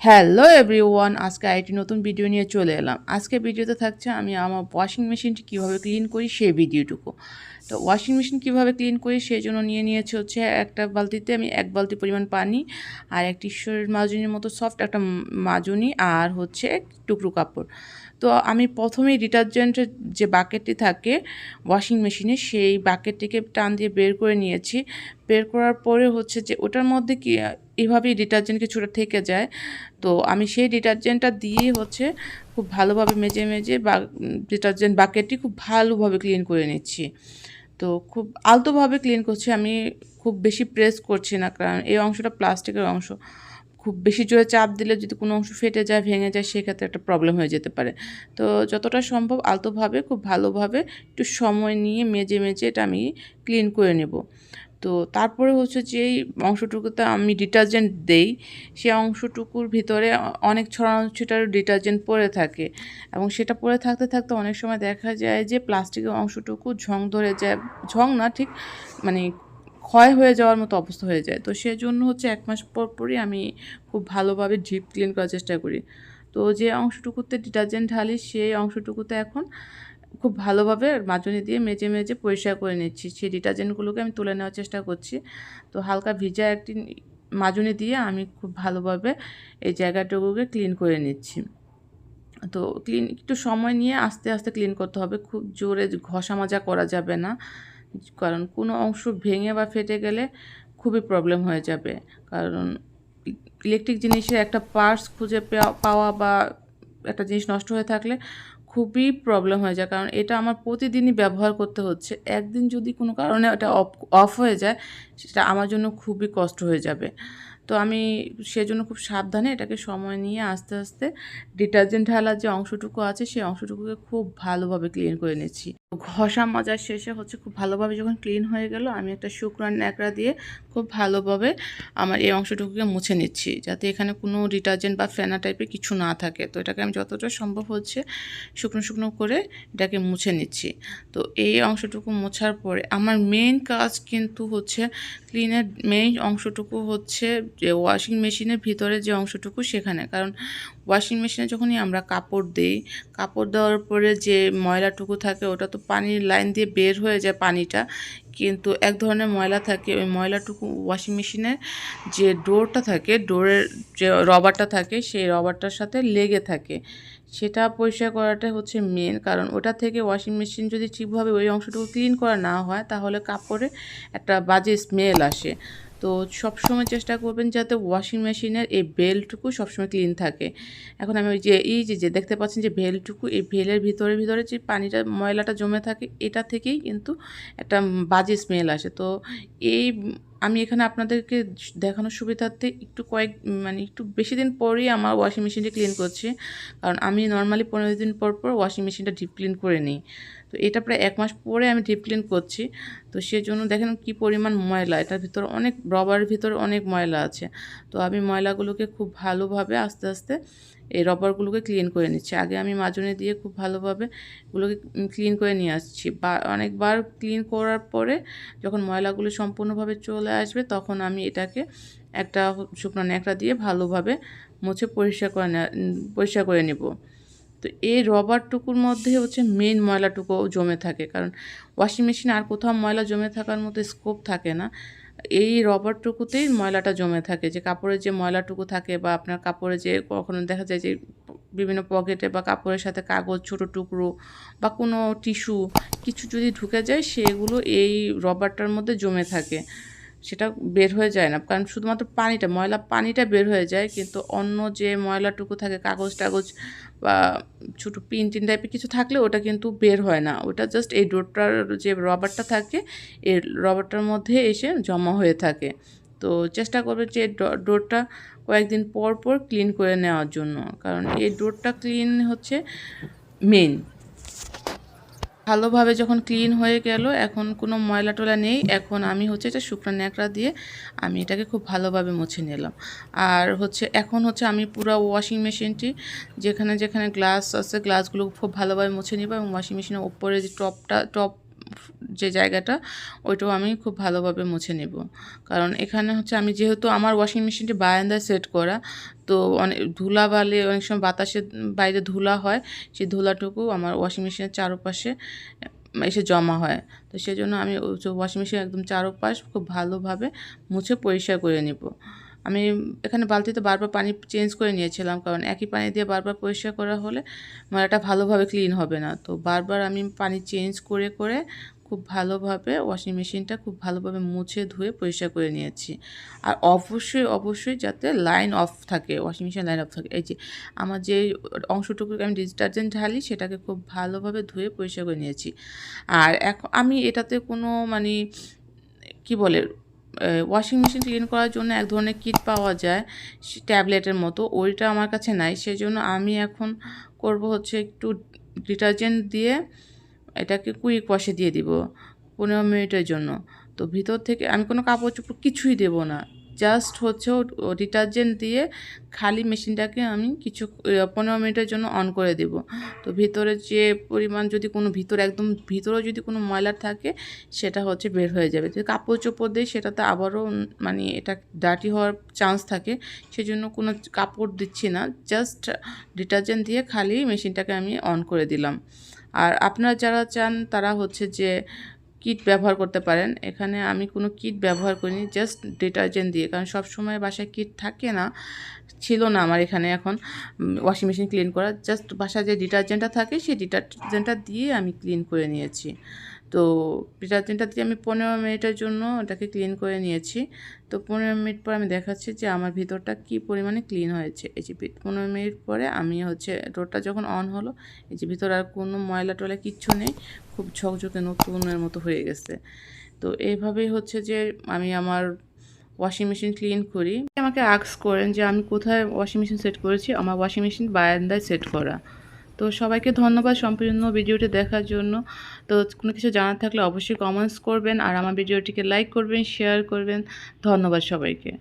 Hello everyone, আজকে আরেকটি নতুন ভিডিও নিয়ে চলে এলাম। আজকে ভিডিওতে থাকছে আমি আমার ওয়াশিং মেশিনটি কীভাবে ক্লিন করি সেই ভিডিওটুকু। তো ওয়াশিং মেশিন কীভাবে ক্লিন করি সেই জন্য নিয়েছি হচ্ছে একটা বালতিতে আমি 1 বালতি পরিমাণ পানি আর একটি মাজনির মতো সফট একটা মাজনি আর হচ্ছে টুকরো কাপড়। তো আমি প্রথমেই ডিটারজেন্টের যে বাকেটটি থাকে ওয়াশিং মেশিনে সেই বাকেটটিকে টান দিয়ে বের করে নিয়েছি। বের করার পরে হচ্ছে যে ওটার মধ্যে কি এভাবেই ডিটারজেন্ট কিছুটা থেকে যায়। তো আমি সেই ডিটারজেন্টটা দিয়ে হচ্ছে খুব ভালোভাবে মেজে বা ডিটারজেন্ট বাকেটটি খুব ভালোভাবে ক্লিন করে নিচ্ছি। তো খুব আলতোভাবে ক্লিন করছি আমি, খুব বেশি প্রেস করছি না, কারণ এই অংশটা প্লাস্টিকের অংশ। খুব বেশি জোরে চাপ দিলে যদি কোনো অংশ ফেটে যায়, ভেঙে যায়, সেক্ষেত্রে একটা প্রবলেম হয়ে যেতে পারে। তো যতটা সম্ভব আলতোভাবে খুব ভালোভাবে একটু সময় নিয়ে মেজে এটা আমি ক্লিন করে নেব। তো তারপরে হচ্ছে যেই অংশটুকুতে আমি ডিটারজেন্ট দেই সেই অংশটুকুর ভিতরে অনেক ছড়ানো ছিটানো ডিটারজেন্ট পড়ে থাকে এবং সেটা পড়ে থাকতে অনেক সময় দেখা যায় যে প্লাস্টিকের অংশটুকু ঝং ধরে যায়, ঝং না ঠিক মানে ক্ষয় হয়ে যাওয়ার মতো অবস্থা হয়ে যায়। তো সেজন্য হচ্ছে 1 মাস পরই আমি খুব ভালোভাবে ডিপ ক্লিন করার চেষ্টা করি। তো যে অংশটুকুতে ডিটারজেন্ট ঢালি সেই অংশটুকুতে এখন খুব ভালোভাবে মাজনি দিয়ে মেজে পরিষ্কার করে নিচ্ছি। সেই ডিটারজেন্টগুলোকে আমি তুলে নেওয়ার চেষ্টা করছি। তো হালকা ভিজা একটি মাজনি দিয়ে আমি খুব ভালোভাবে এই জায়গাটুকুকে ক্লিন করে নিচ্ছি। তো একটু সময় নিয়ে আস্তে ক্লিন করতে হবে। খুব জোরে ঘষা মাজা করা যাবে না। কারণ কোনো অংশ ভেঙে বা ফেটে গেলে খুবই প্রবলেম হয়ে যাবে। কারণ ইলেকট্রিক জিনিসের একটা পার্টস খুঁজে পাওয়া বা একটা জিনিস নষ্ট হয়ে থাকলে খুবই প্রবলেম হয়ে যায়। কারণ এটা আমার প্রতিদিনই ব্যবহার করতে হচ্ছে। একদিন যদি কোনো কারণে ওটা অফ হয়ে যায়, সেটা আমার জন্য খুবই কষ্ট হয়ে যাবে। তো আমি সেজন্য খুব সাবধানে এটাকে সময় নিয়ে আস্তে ডিটারজেন্ট ঢালার যে অংশটুকু আছে সেই অংশটুকুকে খুব ভালোভাবে ক্লিন করে নিচ্ছি। ঘষা মাজার শেষে হচ্ছে খুব ভালোভাবে যখন ক্লিন হয়ে গেল, আমি একটা শুকনো ন্যাকড়া দিয়ে খুব ভালোভাবে আমার এই অংশটুকুকে মুছে নিচ্ছি, যাতে এখানে কোনো ডিটারজেন্ট বা ফেনা টাইপের কিছু না থাকে। তো এটাকে আমি যতটা সম্ভব হচ্ছে শুকনো করে এটাকে মুছে নিচ্ছি। তো এই অংশটুকু মোছার পরে আমার মেইন কাজ কিন্তু হচ্ছে ক্লিনের মেইন অংশটুকু হচ্ছে যে ওয়াশিং মেশিনের ভিতরে যে অংশটুকু সেখানে। কারণ ওয়াশিং মেশিনে যখনই আমরা কাপড় দিই, কাপড় দেওয়ার পরে যে ময়লাটুকু থাকে ওটা তো পানির লাইন দিয়ে বের হয়ে যায় পানিটা, কিন্তু এক ধরনের ময়লা থাকে। ওই ময়লাটুকু ওয়াশিং মেশিনের যে ডোরটা থাকে, ডোরের যে রবারটা থাকে সেই রবারটার সাথে লেগে থাকে। সেটা পরিষ্কার করাটা হচ্ছে মেন, কারণ ওটা থেকে ওয়াশিং মেশিন যদি ঠিকভাবে ওই অংশটুকু ক্লিন করা না হয় তাহলে কাপড়ে একটা বাজে স্মেল আসে। তো সবসময় চেষ্টা করবেন যাতে ওয়াশিং মেশিনের এই বেলটুকু সবসময় ক্লিন থাকে। এখন আমি ওই যে যে দেখতে পাচ্ছেন যে ভেলটুকু, এই ভেলের ভিতরে যে পানিটা ময়লাটা জমে থাকে এটা থেকেই কিন্তু একটা বাজে স্মেল আসে। তো এই আমি এখানে আপনাদেরকে দেখানোর সুবিধার্থে একটু বেশি দিন পরেই আমার ওয়াশিং মেশিনটি ক্লিন করছি, কারণ আমি নর্মালি 15 দিন পর ওয়াশিং মেশিনটা ডিপ ক্লিন করে নিই। তো এটা প্রায় 1 মাস পরে আমি ডিপ ক্লিন করছি। তো সেজন্য দেখেন কি পরিমাণ ময়লা, এটার ভিতরে অনেক রবারের ভিতরে অনেক ময়লা আছে। তো আমি ময়লাগুলোকে খুব ভালোভাবে আস্তে এই রবারগুলোকে ক্লিন করে নিচ্ছি। আগে আমি মাজনি দিয়ে খুব ভালোভাবে এগুলোকে ক্লিন করে নিয়ে আসছি। বা অনেকবার ক্লিন করার পরে যখন ময়লাগুলো সম্পূর্ণভাবে চলে আসবে তখন আমি এটাকে একটা শুকনো ন্যাকড়া দিয়ে ভালোভাবে মুছে পরিষ্কার করে নেব। তো এই রবারটুকুর মধ্যে হচ্ছে মেইন ময়লাটুকু জমে থাকে, কারণ ওয়াশিং মেশিনে আর কোথাও ময়লা জমে থাকার মতো স্কোপ থাকে না। এই রবারটুকুতেই ময়লাটা জমে থাকে, যে কাপড়ের যে ময়লাটুকু থাকে বা আপনার কাপড়ে যে কখনো দেখা যায় যে বিভিন্ন পকেটে বা কাপড়ের সাথে কাগজ, ছোটো টুকরো বা কোনো টিস্যু কিছু যদি ঢুকে যায় সেগুলো এই রবারটার মধ্যে জমে থাকে, সেটা বের হয়ে যায় না। কারণ শুধুমাত্র ময়লা পানিটা বের হয়ে যায়, কিন্তু অন্য যে ময়লাটুকু থাকে কাগজ টাগজ বা ছোটো পিন টাইপের কিছু থাকলে ওটা কিন্তু বের হয় না। ওটা জাস্ট এই ডোরটার যে রবারটা থাকে এই রবারটার মধ্যে এসে জমা হয়ে থাকে। তো চেষ্টা করবে যে ডোরটা কয়েকদিন পর ক্লিন করে নেওয়ার জন্য, কারণ এই ডোরটা ক্লিন হচ্ছে মেইন। ভালোভাবে যখন ক্লিন হয়ে গেল, এখন কোনো ময়লা টোলা নেই। এখন আমি হচ্ছে এটা শুকনো ন্যাকড়া দিয়ে আমি এটাকে খুব ভালোভাবে মুছে নিলাম। আর হচ্ছে এখন হচ্ছে আমি পুরো ওয়াশিং মেশিনটি যেখানে গ্লাস আছে গ্লাসগুলো খুব ভালোভাবে মুছে নিব এবং ওয়াশিং মেশিনের ওপরে যে টপ যে জায়গাটা ওইটাও আমি খুব ভালোভাবে মুছে নেব। কারণ এখানে হচ্ছে আমি যেহেতু আমার ওয়াশিং মেশিনটি বারান্দায় সেট করা, তো অনেক ধুলাবালি অনেক সময় বাতাসের বাইরে ধুলা হয়, সেই ধুলাটুকু আমার ওয়াশিং মেশিনের চারপাশে এসে জমা হয়। তো সেজন্য আমি ওয়াশিং মেশিন একদম চারপাশ খুব ভালোভাবে মুছে পরিষ্কার করে নেব। আমি এখানে বালতিতে বারবার পানি চেঞ্জ করে নিয়েছিলাম, কারণ একই পানি দিয়ে বারবার পরিষ্কার করা হলে ময়লাটা ভালোভাবে ক্লিন হবে না। তো বারবার আমি পানি চেঞ্জ করে করে খুব ভালোভাবে ওয়াশিং মেশিনটা খুব ভালোভাবে মুছে ধুয়ে পরিষ্কার করে নিয়েছি। আর অবশ্যই অবশ্যই যাতে লাইন অফ থাকে, ওয়াশিং মেশিন লাইন অফ থাকে। এই যে আমার যে অংশটুকুকে আমি ডিটারজেন্ট ঢালি সেটাকে খুব ভালোভাবে ধুয়ে পরিষ্কার করে নিয়েছি। আর এখন আমি এটাতে কোনো মানে কি বলে, ওয়াশিং মেশিন ক্লিন করার জন্য এক ধরনের কিট পাওয়া যায় ট্যাবলেটের মতো, ওইটা আমার কাছে নাই। সেজন্য আমি এখন করব হচ্ছে একটু ডিটারজেন্ট দিয়ে এটাকে কুইক ওয়াশে দিয়ে দিব 15 মিনিটের জন্য। তো ভিতর থেকে আমি কোনো কাপড় চোপড় কিছুই দেব না, জাস্ট হচ্ছে ডিটারজেন্ট দিয়ে খালি মেশিনটাকে আমি 15 মিনিটের জন্য অন করে দেব। তো ভিতরে যে পরিমাণ যদি কোনো ভিতরে একদম ভিতরেও যদি কোনো ময়লা থাকে সেটা হচ্ছে বের হয়ে যাবে। যদি কাপড় চোপড় দিই সেটাতে আবারও মানে এটা ডার্টি হওয়ার চান্স থাকে, সেজন্য কোনো কাপড় দিচ্ছি না, জাস্ট ডিটারজেন্ট দিয়ে খালি মেশিনটাকে আমি অন করে দিলাম। আর আপনারা যারা চান তারা হচ্ছে যে কিট ব্যবহার করতে পারেন। এখানে আমি কোনো কিট ব্যবহার করিনি, জাস্ট ডিটারজেন্ট দিয়ে, কারণ সব সময় বাসায় কিট থাকে না, ছিল না আমার এখানে এখন ওয়াশিং মেশিন ক্লিন করা। জাস্ট বাসায় যে ডিটারজেন্টটা থাকে সেই ডিটারজেন্টটা দিয়ে আমি ক্লিন করে নিয়েছি। তো ডিটারজেন্টটা দিয়ে আমি 15 মিনিটের জন্য ওটাকে ক্লিন করে নিয়েছি। তো 15 মিনিট পর আমি দেখাচ্ছি যে আমার ভিতরটা কী পরিমাণে ক্লিন হয়েছে। এই যে 15 মিনিট পরে আমি হচ্ছে ডোরটা যখন অন হলো, এই যে ভিতরে আর কোনো ময়লা টয়লা কিচ্ছু নেই, খুব ঝকঝকে নতুনের মতো হয়ে গেছে। তো এইভাবেই হচ্ছে যে আমি আমার ওয়াশিং মেশিন ক্লিন করি। আমাকে আস্ক করেন যে আমি কোথায় ওয়াশিং মেশিন সেট করেছি, আমার ওয়াশিং মেশিন বারান্দায় সেট করা। তো সবাইকে ধন্যবাদ সম্পূর্ণ ভিডিওটি দেখার জন্য। তো কোনো কিছু জানার থাকলে অবশ্যই কমেন্টস করবেন, আর আমার ভিডিওটিকে লাইক করবেন, শেয়ার করবেন। ধন্যবাদ সবাইকে।